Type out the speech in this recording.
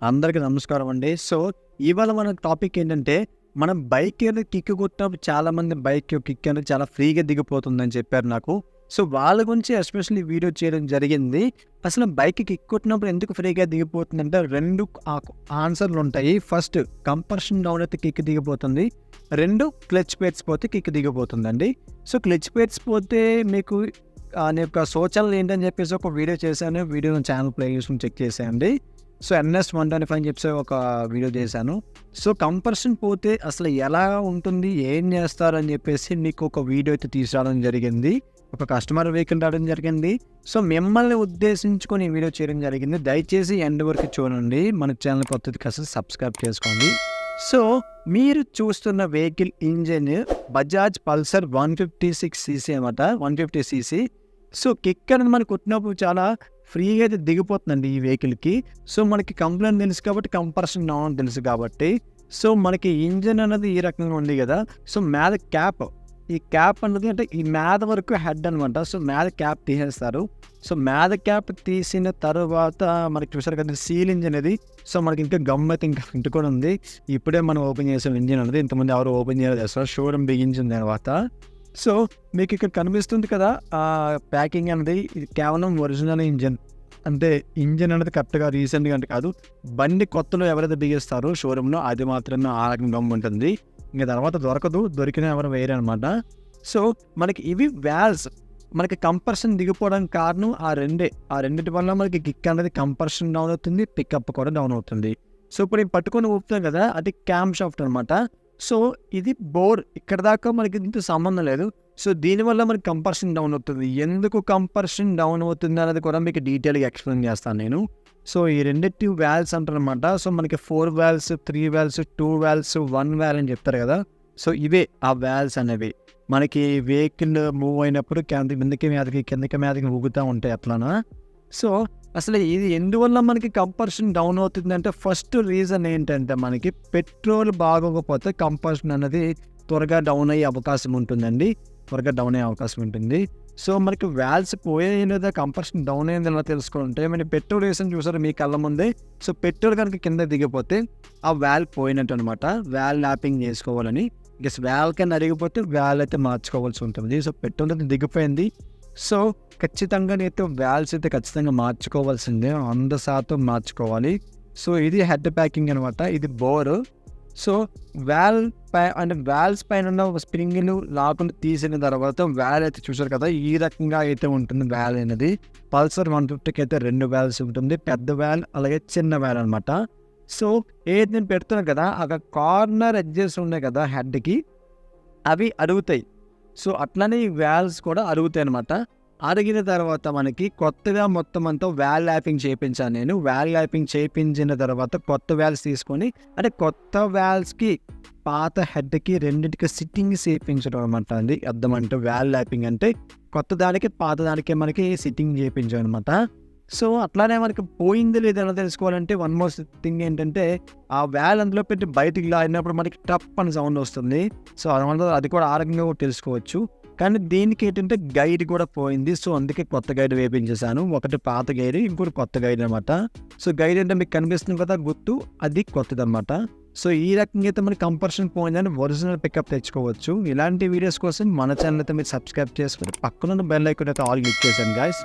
అందరికీ నమస్కారం అండి. ఇవాళ మన టాపిక్ ఏంటంటే, మనం బైక్ అనేది కిక్ కొట్టినప్పుడు చాలామంది బైక్ కిక్ అనేది చాలా ఫ్రీగా దిగిపోతుందని చెప్పారు నాకు. వాళ్ళ గురించి ఎస్పెషల్లీ వీడియో చేయడం జరిగింది. అసలు బైక్ కిక్ కొట్టినప్పుడు ఎందుకు ఫ్రీగా దిగిపోతుందంటే 2 ఆన్సర్‌లు ఉంటాయి. ఫస్ట్ కంప్రెషన్ డౌన్ అయితే కిక్ దిగిపోతుంది. 2 క్లచ్ ప్లేట్స్ పోతే కిక్ దిగిపోతుందండి. క్లచ్ ప్లేట్స్ పోతే మీకు నా యొక్క సూచనలు ఏంటని చెప్పేసి ఒక వీడియో చేశాను. వీడియో నా ఛానల్ ప్లేలిస్ట్‌ని చెక్ చేసేయండి. NS 125 అని చెప్పేసి ఒక వీడియో చేశాను. కంప్రెషన్ పోతే అసలు ఎలా ఉంటుంది, ఏం చేస్తారని చెప్పేసి మీకు ఒక వీడియో అయితే తీసుకురావడం జరిగింది. ఒక కస్టమర్ వెహికల్ రావడం జరిగింది. మిమ్మల్ని ఉద్దేశించుకొని ఈ వీడియో చేయడం జరిగింది. దయచేసి ఎండ్ వరకు చూడండి. మన ఛానల్ కొత్తది కాస్త సబ్స్క్రైబ్ చేసుకోండి. మీరు చూస్తున్న vehicle engine Bajaj Pulsar 156 CC అనమాట. 150 సీసీ. కిక్ అనేది మనకు కొట్టినప్పుడు చాలా ఫ్రీగా అయితే దిగిపోతుందండి ఈ వెహికల్కి. మనకి కంప్లైంట్ తెలుసు కాబట్టి, కంప్రెషన్ డౌన్ తెలుసు కాబట్టి, మనకి ఇంజిన్ అనేది ఈ రకంగా ఉంది కదా. మీద క్యాప్, ఈ క్యాప్ అన్నది అంటే ఈ మీద వరకు హెడ్ అనమాట. మీద క్యాప్ తీసేస్తారు. మీద క్యాప్ తీసిన తర్వాత మనకి చూసారు కదా సీల్ ఇంజిన్ అనేది. మనకి ఇంకా గమ్ అయితే ఇంకా ఇంటికొని ఉంది. ఇప్పుడే మనం ఓపెన్ చేసాం ఇంజిన్ అనేది. ఇంతమంది ఎవరు ఓపెన్ చేయలేదు. షోరూమ్ బిగించిన తర్వాత మీకు ఇక్కడ కనిపిస్తుంది కదా ప్యాకింగ్ అనేది. ఇది కేవలం ఒరిజినల్ ఇంజిన్. అంటే ఇంజిన్ అనేది కరెక్ట్గా రీసెంట్గా అంటే కాదు, బండి కొత్తలో ఎవరైతే బిగిస్తారో షోరూంలో అది మాత్రమే ఆ రకం గమ్ ఉంటుంది. ఇంకా తర్వాత దొరకదు, దొరికినా ఎవరు వేరే అనమాట. మనకి ఇవి వాల్వ్స్. మనకి కంప్రెషన్ దిగిపోవడానికి కారణం ఆ రెండింటి వల్ల మనకి కిక్ అనేది కంప్రెషన్ డౌన్ అవుతుంది, పికప్ కూడా డౌన్ అవుతుంది. ఇప్పుడు నేను పట్టుకొని ఊపుతాం కదా, అది క్యామ్ షాఫ్ట్ అనమాట. ఇది బోర్. ఇక్కడ దాకా మనకి ఇంత సంబంధం లేదు. దీనివల్ల మనకి కంప్రెషన్ డౌన్ అవుతుంది. ఎందుకు కంప్రెషన్ డౌన్ అవుతుంది అనేది కూడా మీకు డీటెయిల్గా ఎక్స్ప్లెయిన్ చేస్తాను నేను. ఈ రెండింటి వాల్వ్స్ అంటారు అనమాట. మనకి 4 వాల్వ్స్, 3 వాల్వ్స్, 2 వాల్వ్స్, 1 వాల్వ్ అని చెప్తారు కదా. ఇవే ఆ వాల్వ్స్ అనేవి. మనకి వెహికల్ మూవ్ అయినప్పుడు కిందకి మీదకి ఊగుతూ ఉంటాయి అట్లానా. అసలు ఇది ఎందువల్ల మనకి కంప్రెషన్ డౌన్ అవుతుంది అంటే, ఫస్ట్ రీజన్ ఏంటంటే మనకి పెట్రోల్ బాగోకపోతే కంప్రెషన్ అనేది త్వరగా డౌన్ అయ్యే అవకాశం ఉంటుందండి. మనకి వాల్వ్స్ పోయాయి లేదా కంప్రెషన్ డౌన్ అయింది ఎలా తెలుసుకుంటే, మనకి పెట్రోల్ వేసిన చూసారు మీ కళ్ళ ముందే. పెట్రోల్ కనుక కింద దిగిపోతే ఆ వాల్వ్ పోయినట్టు అనమాట. వాల్వ్ ల్యాపింగ్ చేసుకోవాలని. వాల్వ్ కింద అరిగిపోతే వాల్వ్ అయితే మార్చుకోవాల్సి ఉంటుంది. పెట్రోల్ అయితే దిగిపోయింది. ఖచ్చితంగా నేనైతే వాల్వ్స్ అయితే ఖచ్చితంగా మార్చుకోవాల్సిందే. 100% మార్చుకోవాలి. ఇది హెడ్ ప్యాకింగ్ అనమాట. ఇది బోరు. వాల్వ్స్ పైన ఉన్న స్ప్రింగ్లు లాక్ను తీసిన తర్వాత వాల్వ్ అయితే చూసారు కదా, ఈ రకంగా అయితే ఉంటుంది వాల్వ్ అనేది. పల్సర్ 150కి అయితే 2 వాల్వ్స్ ఉంటుంది. పెద్ద వాల్వ్ అలాగే చిన్న వాల్వ్ అనమాట. ఏది నేను పెడుతున్నాను కదా, అక్కడ కార్నర్ ఎడ్జెస్ ఉన్నాయి కదా హెడ్కి, అవి అరుగుతాయి. అట్లనే ఈ వాల్వ్స్ కూడా అరుగుతాయి అనమాట. అరిగిన తర్వాత మనకి కొత్తగా మొత్తం అంతా వాల్వ్ ల్యాపింగ్ చేయించాను నేను. వాల్వ్ ల్యాపింగ్ చేయించిన తర్వాత కొత్త వాల్వ్స్ తీసుకొని, అంటే కొత్త వాల్వ్స్కి పాత హెడ్కి రెండింటికి సిట్టింగ్ చేయించడం అనమాట. అది అర్థం. అంటే వాల్వ్ ల్యాపింగ్ అంటే కొత్త దానికి పాత దానికి మనకి సిట్టింగ్ చేయించాం అనమాట. అట్లానే మనకి పోయింది లేదని తెలుసుకోవాలంటే వన్ మోర్ థింగ్ ఏంటంటే, ఆ వాల్వ్ అందులో పెట్టి బయటికి లాగినప్పుడు మనకి టప్ అని సౌండ్ వస్తుంది. అది కూడా ఆ రకంగా కూడా తెలుసుకోవచ్చు. కానీ దీనికి ఏంటంటే గైడ్ కూడా పోయింది. అందుకే కొత్త గైడ్ వేయించేసాను. ఒకటి పాత గైడ్, ఇంకోటి కొత్త గైడ్ అనమాట. గైడ్ అంటే మీకు కనిపిస్తుంది కదా గుర్తు, అది కొత్తది అనమాట. ఈ రకంగా అయితే మనకి కంప్రెషన్ పోయిందని ఒరిజినల్ పికప్ తెచ్చుకోవచ్చు. ఇలాంటి వీడియోస్ కోసం మన ఛానల్ అయితే మీరు సబ్స్క్రైబ్ చేసుకుని పక్కన బెల్ ఐకాన్ అయితే ఆల్ క్లిక్ చేశాను గాయస్.